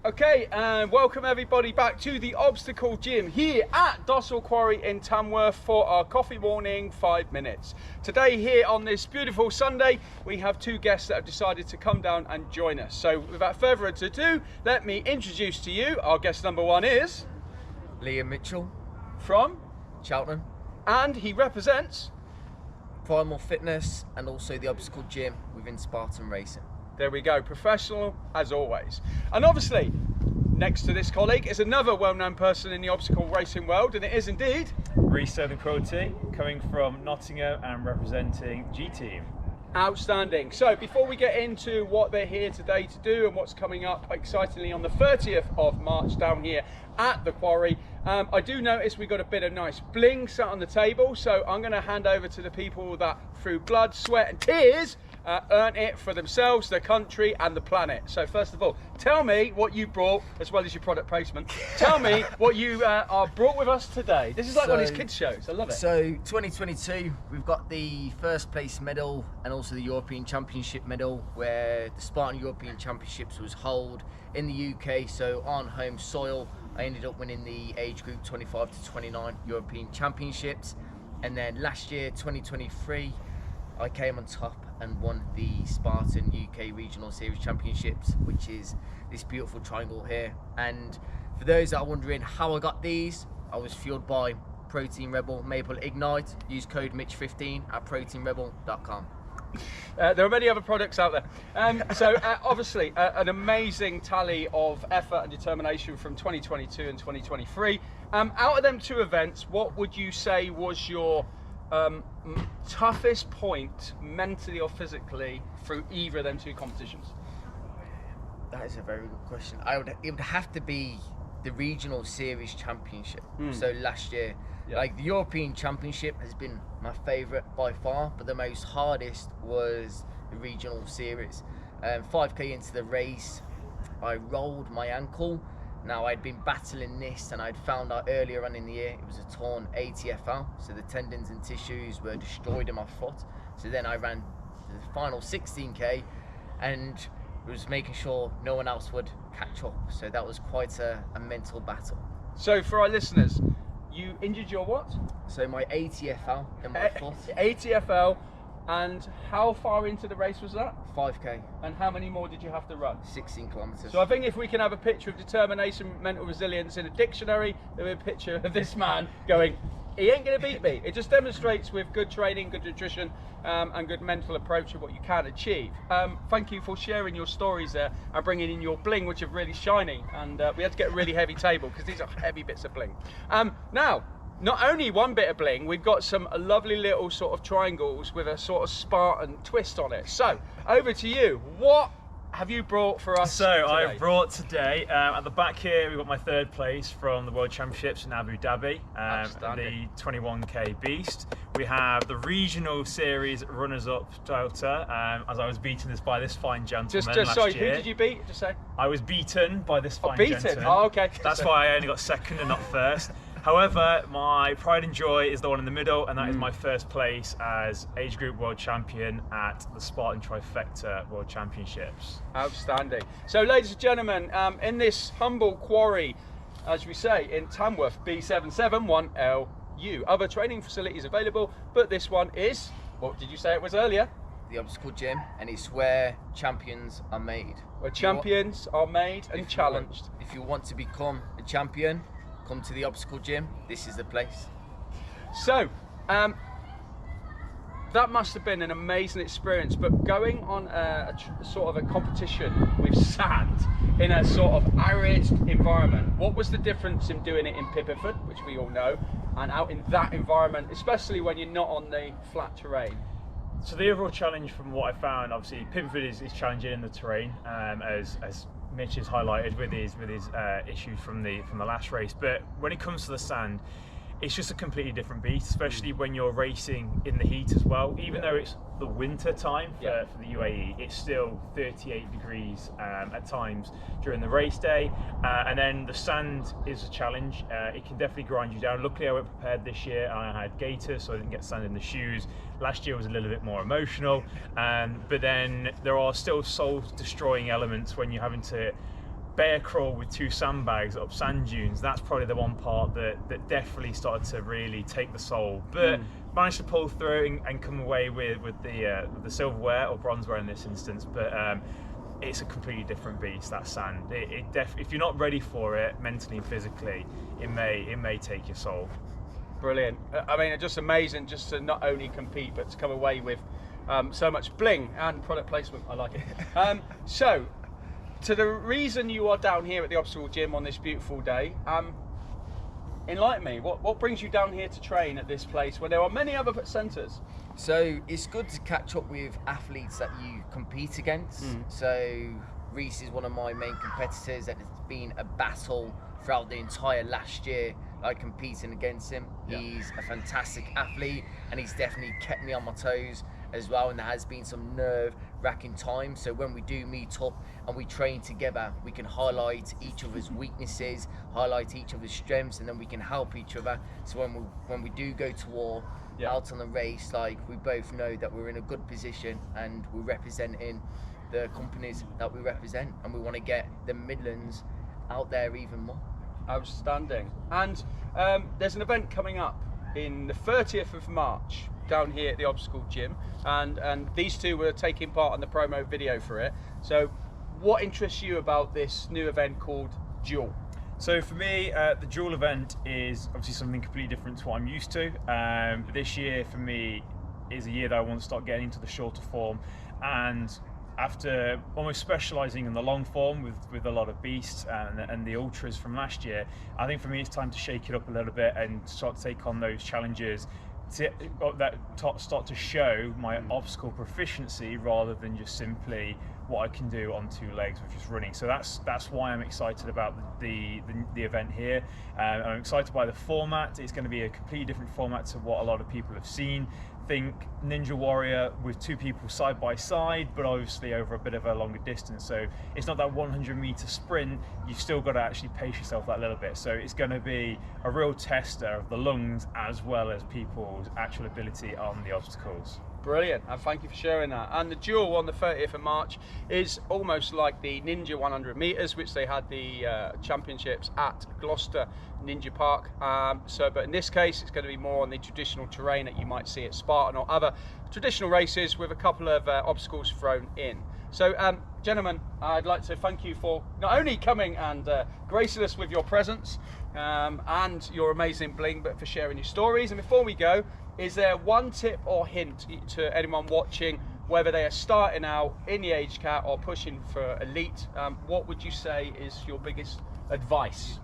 Okay, and welcome everybody back to the Obstacle Gym here at Dossall Quarry in Tamworth for our coffee morning 5 minutes. Today here on this beautiful Sunday, we have two guests that have decided to come down and join us. So without further ado, let me introduce to you, our guest number one is... Liam Mitchell. From? Cheltenham. And he represents? Primal Fitness and also the Obstacle Gym within Spartan Racing. There we go, professional as always. And obviously, next to this colleague is another well-known person in the obstacle racing world, and it is indeed... Reece and Quilty, coming from Nottingham and representing G-Team. Outstanding. So before we get into what they're here today to do and what's coming up excitingly on the 30th of March down here at the quarry, I do notice we got a bit of nice bling sat on the table, so I'm going to hand over to the people that through blood, sweat and tears earn it for themselves, their country and the planet. So first of all, tell me what you brought, as well as your product placement. Tell me what you are brought with us today. This is like one of these kids shows, I love it. So 2022, we've got the first place medal and also the European Championship medal, where the Spartan European Championships was held in the UK, so on home soil. I ended up winning the age group 25 to 29 European Championships, and then last year 2023 I came on top and won the Spartan UK Regional Series Championships, which is this beautiful triangle here. And for those that are wondering how I got these, I was fueled by Protein Rebel Maple Ignite. Use code Mitch15 at proteinrebel.com. There are many other products out there. So obviously an amazing tally of effort and determination from 2022 and 2023. Out of them two events, what would you say was your toughest point mentally or physically through either of them two competitions? That is a very good question. It would have to be the Regional Series Championship. So last year, like the European Championship has been my favourite by far, but the most hardest was the Regional Series. 5k into the race, I rolled my ankle. Now I'd been battling this, and I'd found out earlier on in the year it was a torn ATFL, so the tendons and tissues were destroyed in my foot. So then I ran the final 16k and was making sure no one else would catch up. So that was quite a mental battle. So for our listeners, you injured your what? So my ATFL in my foot. ATFL, and how far into the race was that? 5k. And how many more did you have to run? 16 kilometres. So I think if we can have a picture of determination, mental resilience in a dictionary, there'll be a picture of this man going, he ain't going to beat me. It just demonstrates with good training, good nutrition, and good mental approach of what you can achieve. Thank you for sharing your stories there and bringing in your bling, which are really shiny. And we had to get a really heavy table because these are heavy bits of bling. Now, not only one bit of bling, we've got some lovely little sort of triangles with a sort of Spartan twist on it. So, over to you. What have you brought for us today? I brought today, at the back here, we've got my third place from the World Championships in Abu Dhabi, the 21k beast. We have the Regional Series runners-up Delta, as I was beaten by this fine gentleman last sorry, year. who did you beat? Just say. I was beaten by this fine beaten? gentleman. Oh, okay. That's why I only got second and not first. However, my pride and joy is the one in the middle, and that is my first place as age group world champion at the Spartan Trifecta World Championships. Outstanding. So, ladies and gentlemen, in this humble quarry, as we say, in Tamworth, B771LU. Other training facilities available, but this one is, what did you say it was earlier? The Obstacle Gym, and it's where champions are made. Where champions are made and challenged. If you want to become a champion, come to the Obstacle Gym. This is the place. So, that must have been an amazing experience, but going on a sort of a competition with sand in a sort of arid environment, what was the difference in doing it in Pipperford, which we all know, and out in that environment, especially when you're not on the flat terrain? So the overall challenge from what I found, obviously Pipperford is challenging in the terrain, as Mitch has highlighted with his issues from the last race. But when it comes to the sand, it's just a completely different beast, especially when you're racing in the heat as well. Even though it's the winter time for the UAE, it's still 38 degrees at times during the race day. And then the sand is a challenge. It can definitely grind you down. Luckily, I went prepared this year. I had gaiters, so I didn't get sand in the shoes. Last year was a little bit more emotional. But then there are still soul-destroying elements when you're having to bear crawl with 2 sandbags up sand dunes, that's probably the one part that definitely started to really take the soul. But managed to pull through and come away with the silverware or bronzeware in this instance. But it's a completely different beast, that sand. If you're not ready for it mentally and physically, it may take your soul. Brilliant. I mean, just amazing just to not only compete but to come away with so much bling and product placement. I like it. So, to the reason you are down here at the obstacle gym on this beautiful day, enlighten me. What brings you down here to train at this place when there are many other centres? So it's good to catch up with athletes that you compete against. So Reece is one of my main competitors, and it's been a battle throughout the entire last year, like competing against him. He's a fantastic athlete, and he's definitely kept me on my toes as well, and there has been some nerve-wracking times. So when we do meet up and we train together, we can highlight each other's weaknesses, highlight each other's strengths, and then we can help each other. So when we do go to war, out on the race, like, we both know that we're in a good position and we're representing the companies that we represent, and we want to get the Midlands out there even more. Outstanding. And there's an event coming up in the 30th of March down here at the obstacle gym, and these two were taking part in the promo video for it. So what interests you about this new event called Duel? So for me, the dual event is obviously something completely different to what I'm used to. But this year for me is a year that I want to start getting into the shorter form, and after almost specialising in the long form with a lot of beasts and the ultras from last year, I think for me it's time to shake it up a little bit and start to take on those challenges that start to show my obstacle proficiency rather than just simply what I can do on 2 legs, which is running. So that's why I'm excited about the event here. I'm excited by the format. It's going to be a completely different format to what a lot of people have seen. Think Ninja Warrior with 2 people side by side, but obviously over a bit of a longer distance. So it's not that 100-meter sprint. You've still got to actually pace yourself that little bit. So it's going to be a real tester of the lungs as well as people's actual ability on the obstacles. Brilliant, and thank you for sharing that. And the duel on the 30th of March is almost like the Ninja 100 metres, which they had the championships at Gloucester Ninja Park. But in this case, it's going to be more on the traditional terrain that you might see at Spartan or other traditional races, with a couple of obstacles thrown in. So, gentlemen, I'd like to thank you for not only coming and gracing us with your presence and your amazing bling, but for sharing your stories. And before we go, is there one tip or hint to anyone watching, whether they are starting out in the age cat or pushing for elite? What would you say is your biggest advice?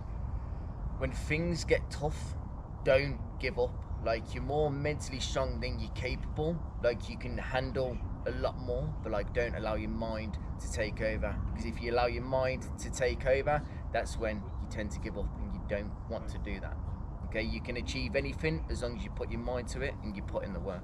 When things get tough, don't give up. Like, you're more mentally strong than you're capable. Like, you can handle a lot more, but like, don't allow your mind to take over, because if you allow your mind to take over, that's when you tend to give up, and you don't want to do that. Okay, you can achieve anything as long as you put your mind to it and you put in the work.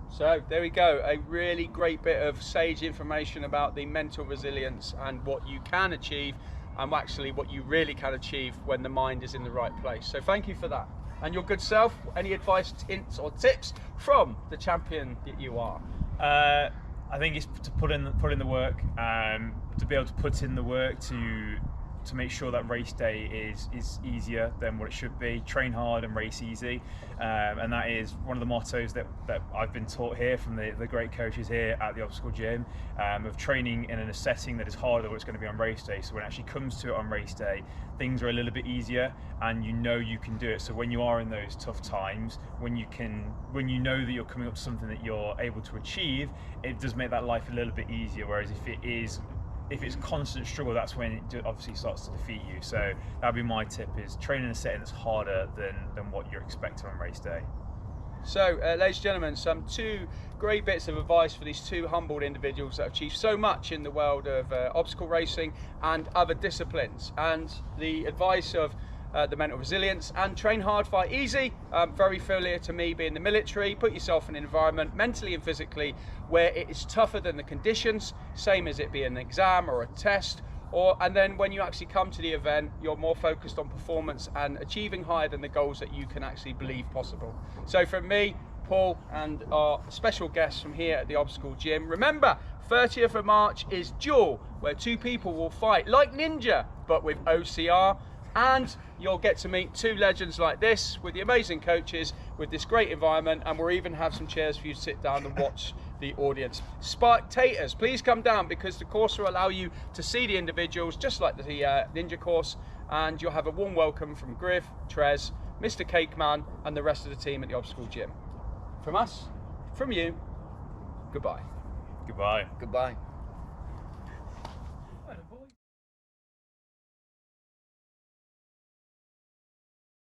So there we go, a really great bit of sage information about the mental resilience and what you can achieve, and actually what you really can achieve when the mind is in the right place. So thank you for that. And your good self, any advice, hints or tips from the champion that you are? I think it's to put in the work, to be able to put in the work to make sure that race day is easier than what it should be. Train hard and race easy, and that is one of the mottos that I've been taught here from the great coaches here at the obstacle gym, of training in a setting that is harder than what it's going to be on race day. So when it actually comes to it on race day, things are a little bit easier, and you know you can do it. So when you are in those tough times, when you know that you're coming up to something that you're able to achieve, it does make that life a little bit easier. Whereas if it's constant struggle, that's when it obviously starts to defeat you. So that'd be my tip, is train in a setting that's harder than what you're expecting on race day. So, ladies and gentlemen, some 2 great bits of advice for these 2 humbled individuals that have achieved so much in the world of obstacle racing and other disciplines. And the advice of the mental resilience and train hard, fight easy, very familiar to me being the military. Put yourself in an environment mentally and physically where it is tougher than the conditions, same as it be an exam or a test, and then when you actually come to the event, you're more focused on performance and achieving higher than the goals that you can actually believe possible. So from me, Paul and our special guests from here at the Obstacle Gym. Remember, 30th of March is Duel, where 2 people will fight like Ninja, but with OCR. And you'll get to meet 2 legends like this with the amazing coaches, with this great environment, and we'll even have some chairs for you to sit down and watch the audience. Spectators, please come down, because the course will allow you to see the individuals just like the Ninja course, and you'll have a warm welcome from Griff, Trez, Mr Cakeman and the rest of the team at the Obstacle Gym. From us, from you, goodbye. Goodbye. Goodbye.